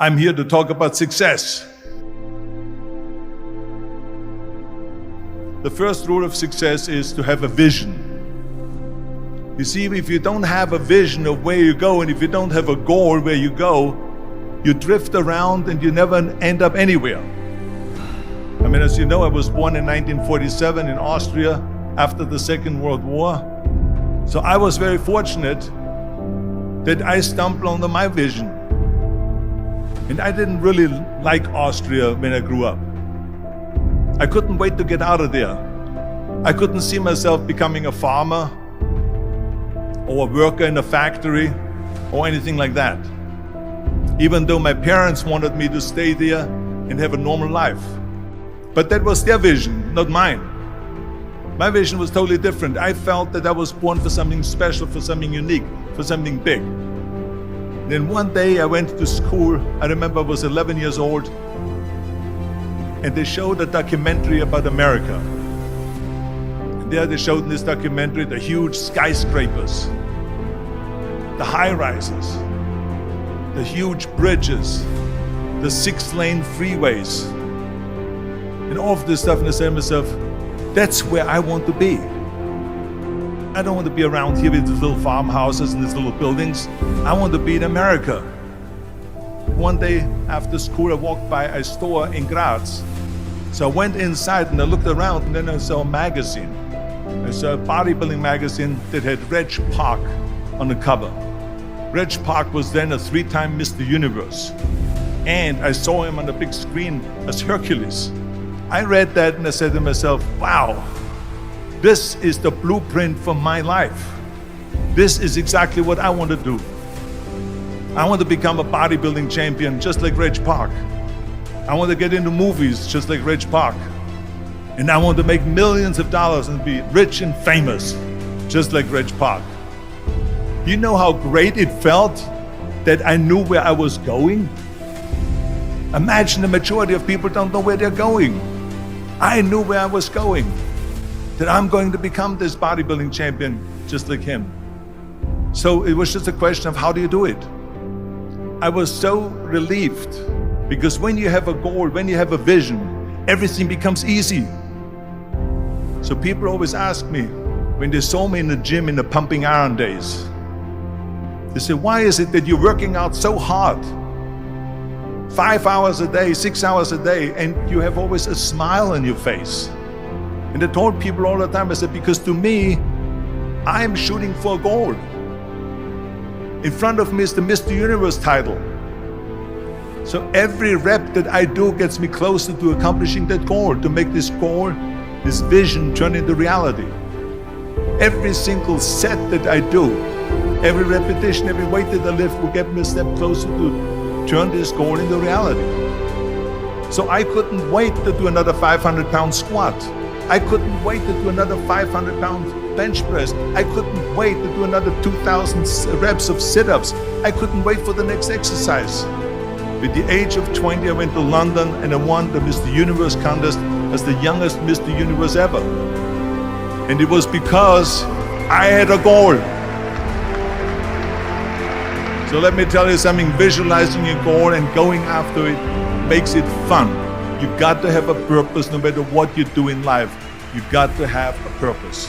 I'm here to talk about success. The first rule of success is to have a vision. You see, if you don't have a vision of where you go, and if you don't have a goal where you go, you drift around and you never end up anywhere. I mean, as you know, I was born in 1947 in Austria after the Second World War. So I was very fortunate that I stumbled onto my vision. And I didn't really like Austria when I grew up. I couldn't wait to get out of there. I couldn't see myself becoming a farmer or a worker in a factory or anything like that. Even though my parents wanted me to stay there and have a normal life. But that was their vision, not mine. My vision was totally different. I felt that I was born for something special, for something unique, for something big. Then one day I went to school. I remember I was 11 years old, and they showed a documentary about America. And there they showed in this documentary the huge skyscrapers, the high-rises, the huge bridges, the 6-lane freeways, and all of this stuff. And I said to myself, that's where I want to be. I don't want to be around here with these little farmhouses and these little buildings. I want to be in America. One day after school, I walked by a store in Graz. So I went inside and I looked around, and then I saw a magazine. I saw a bodybuilding magazine that had Reg Park on the cover. Reg Park was then a 3-time Mr. Universe. And I saw him on the big screen as Hercules. I read that and I said to myself, wow, this is the blueprint for my life. This is exactly what I want to do. I want to become a bodybuilding champion just like Reg Park. I want to get into movies just like Reg Park. And I want to make millions of dollars and be rich and famous just like Reg Park. You know how great it felt that I knew where I was going? Imagine the majority of people don't know where they're going. I knew where I was going, that I'm going to become this bodybuilding champion just like him. So it was just a question of how do you do it? I was so relieved, because when you have a goal, when you have a vision, everything becomes easy. So people always ask me, when they saw me in the gym in the pumping iron days, they say, why is it that you're working out so hard? 5 hours a day, 6 hours a day, and you have always a smile on your face. And I told people all the time, I said, because to me, I'm shooting for a goal. In front of me is the Mr. Universe title. So every rep that I do gets me closer to accomplishing that goal, to make this goal, this vision turn into reality. Every single set that I do, every repetition, every weight that I lift will get me a step closer to turn this goal into reality. So I couldn't wait to do another 500-pound squat. I couldn't wait to do another 500-pound bench press. I couldn't wait to do another 2,000 reps of sit-ups. I couldn't wait for the next exercise. At the age of 20, I went to London and I won the Mr. Universe contest as the youngest Mr. Universe ever. And it was because I had a goal. So let me tell you something, visualizing your goal and going after it makes it fun. You got to have a purpose no matter what you do in life. You got to have a purpose.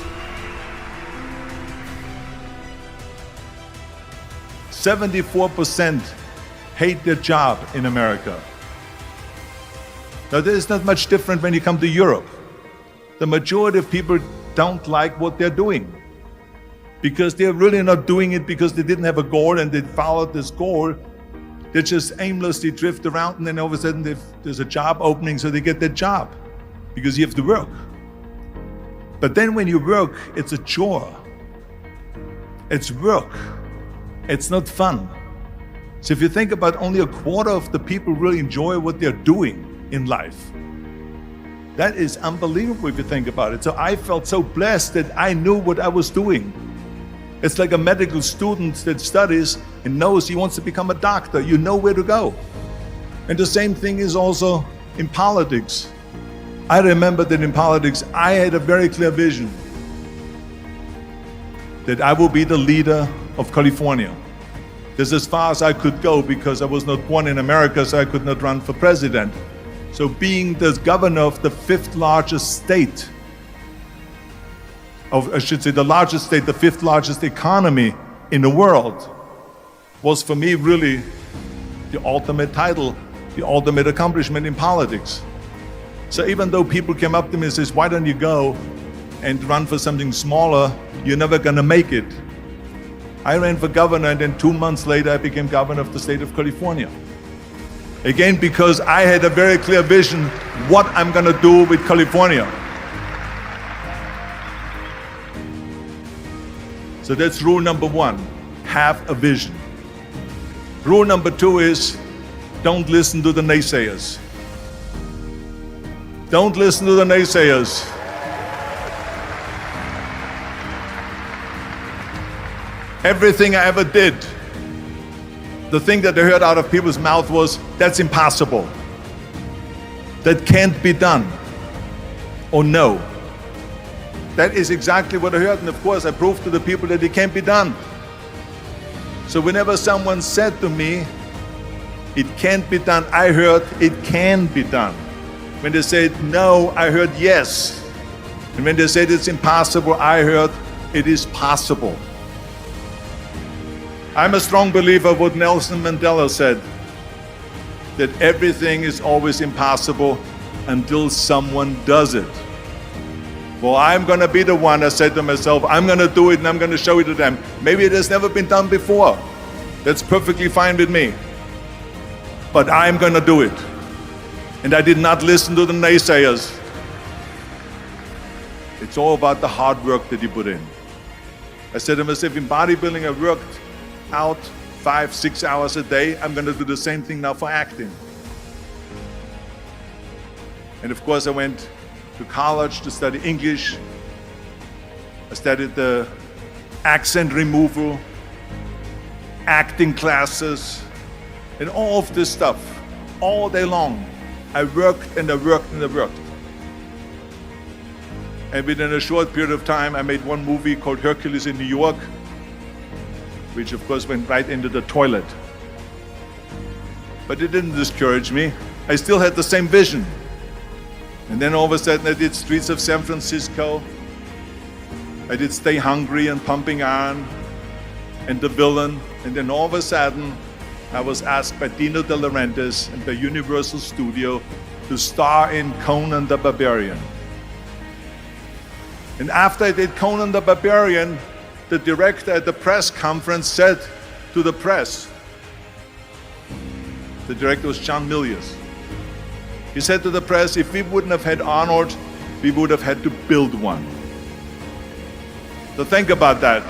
74% hate their job in America. Now there is not much different when you come to Europe. The majority of people don't like what they're doing, because they're really not doing it because they didn't have a goal and they followed this goal. They just aimlessly drift around, and then all of a sudden there's a job opening, so they get that job because you have to work. But then when you work, it's a chore. It's work. It's not fun. So if you think about, only a quarter of the people really enjoy what they're doing in life. That is unbelievable if you think about it. So I felt so blessed that I knew what I was doing. It's like a medical student that studies and knows he wants to become a doctor. You know where to go. And the same thing is also in politics. I remember that in politics, I had a very clear vision that I will be the leader of California. This is as far as I could go because I was not born in America, so I could not run for president. So being the governor of the fifth largest state, I should say the largest state, the fifth largest economy in the world, was for me really the ultimate title, the ultimate accomplishment in politics. So even though people came up to me and says, why don't you go and run for something smaller, you're never gonna make it. I ran for governor, and then 2 months later I became governor of the state of California. Again, because I had a very clear vision what I'm gonna do with California. So that's rule number one, have a vision. Rule number two is, don't listen to the naysayers. Don't listen to the naysayers. Everything I ever did, the thing that I heard out of people's mouth was, that's impossible. That can't be done. Or no. That is exactly what I heard, and of course I proved to the people that it can't be done. So whenever someone said to me, it can't be done, I heard, it can be done. When they said no, I heard yes. And when they said it's impossible, I heard, it is possible. I'm a strong believer of what Nelson Mandela said, that everything is always impossible until someone does it. Well, I'm gonna be the one, I said to myself, I'm gonna do it and I'm gonna show it to them. Maybe it has never been done before. That's perfectly fine with me. But I'm gonna do it. And I did not listen to the naysayers. It's all about the hard work that you put in. I said to myself, in bodybuilding, I worked out 5-6 hours a day. I'm going to do the same thing now for acting. And of course I went to college to study English. I studied the accent removal, acting classes, and all of this stuff all day long. I worked and I worked and I worked. And within a short period of time I made one movie called Hercules in New York, which of course went right into the toilet. But it didn't discourage me. I still had the same vision. And then all of a sudden I did Streets of San Francisco. I did Stay Hungry and Pumping Iron and The Villain. And then all of a sudden I was asked by Dino De Laurentiis and by Universal Studio to star in Conan the Barbarian. And after I did Conan the Barbarian, the director at the press conference said to the press, the director was John Milius, he said to the press, if we wouldn't have had Arnold, we would have had to build one. So think about that.